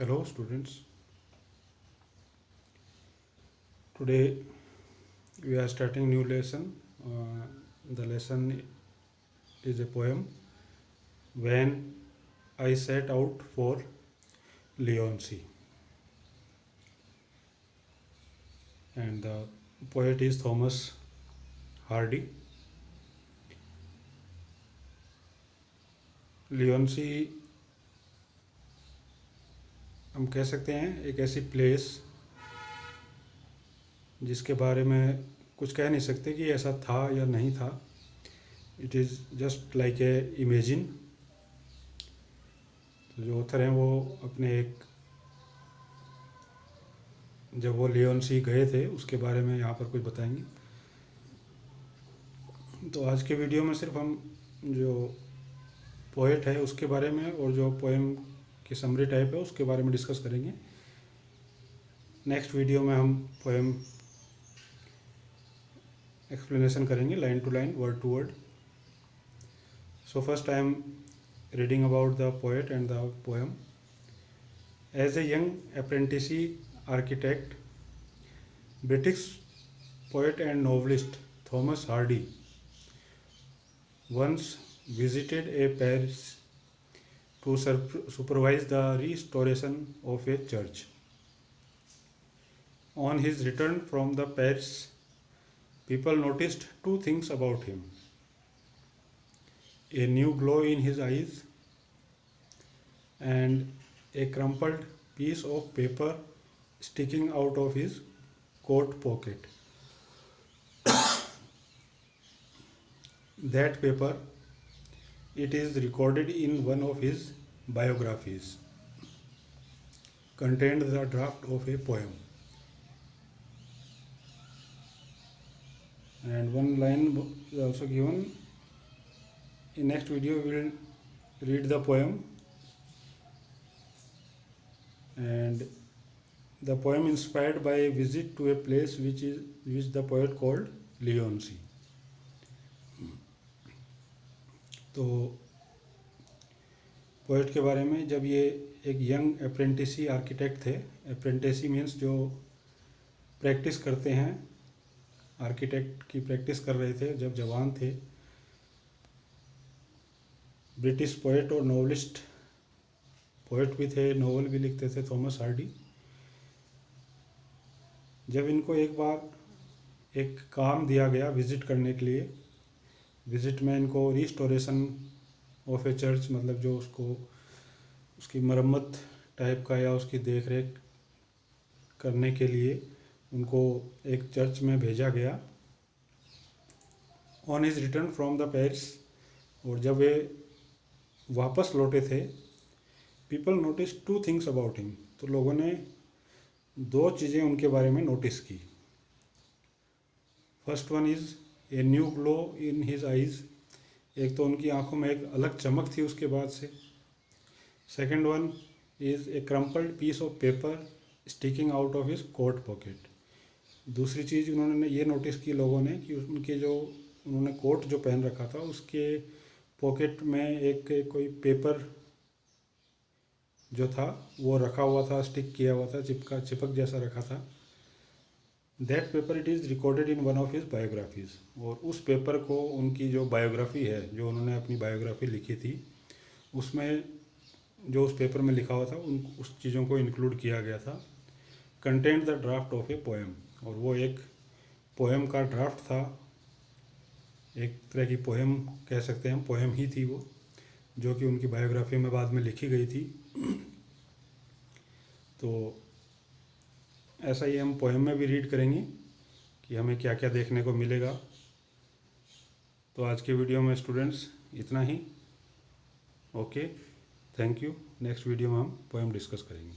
Hello students, today we are starting new lesson. The lesson is a poem, When I Set Out for Leoncy, and the poet is Thomas Hardy. लियोनसी हम कह सकते हैं एक ऐसी place जिसके बारे में कुछ कह नहीं सकते कि ऐसा था या नहीं था. It is just like a imagine. तो जो ऑथर हैं वो अपने एक जब वो लियोनसी गए थे उसके बारे में यहाँ पर कुछ बताएंगे. तो आज के वीडियो में सिर्फ हम जो पोएट है उसके बारे में और जो पोएम की समरी टाइप है उसके बारे में डिस्कस करेंगे. नेक्स्ट वीडियो में हम पोएम एक्सप्लेनेशन करेंगे line to line, word to word. So first I am reading about the poet and the poem. As a young apprentice architect, British poet and novelist Thomas Hardy once visited a parish to supervise the restoration of a church. On his return from the parish, people noticed two things about him: a new glow in his eyes and a crumpled piece of paper sticking out of his coat pocket. That paper, it is recorded in one of his biographies, contained the draft of a poem. And one line is also given. In next video we will read the poem, and the poem inspired by a visit to a place which the poet called Leoncy. तो poet के बारे में, जब ये एक young अप्रेंटिसी architect थे. अप्रेंटिसी means जो practice करते हैं, आर्किटेक्ट की प्रैक्टिस कर रहे थे जब जवान थे. ब्रिटिश पोएट और नोवेलिस्ट, पोएट भी थे, नोवेल भी लिखते थे, थॉमस हार्डी. जब इनको एक बार एक काम दिया गया विज़िट करने के लिए, विज़िट में इनको रिस्टोरेशन ऑफ ए चर्च, मतलब जो उसको उसकी मरम्मत टाइप का या उसकी देख रेख करने के लिए उनको एक चर्च में भेजा गया. On his return from the Paris, और जब वे वापस लौटे थे, people notice two things about him, तो लोगों ने दो चीज़ें उनके बारे में नोटिस की. First one is a new glow in his eyes, एक तो उनकी आंखों में एक अलग चमक थी उसके बाद से. Second one is a crumpled piece of paper sticking out of his coat pocket. दूसरी चीज़ उन्होंने ये नोटिस की लोगों ने कि उनके जो उन्होंने कोट जो पहन रखा था उसके पॉकेट में एक कोई पेपर जो था वो रखा हुआ था, स्टिक किया हुआ था, चिपक जैसा रखा था. That paper it is recorded in one of his biographies, और उस पेपर को उनकी जो बायोग्राफी है, जो उन्होंने अपनी बायोग्राफी लिखी थी, उसमें जो उस पेपर में लिखा हुआ था उस चीज़ों को इंक्लूड किया गया था. Content the draft of a poem, और वो एक पोएम का ड्राफ्ट था. एक तरह की पोएम कह सकते हैं, पोएम ही थी वो, जो कि उनकी बायोग्राफी में बाद में लिखी गई थी. तो ऐसा ही हम पोएम में भी रीड करेंगे कि हमें क्या क्या देखने को मिलेगा. तो आज के वीडियो में स्टूडेंट्स इतना ही. Okay, thank you. Next video में हम पोएम डिस्कस करेंगे.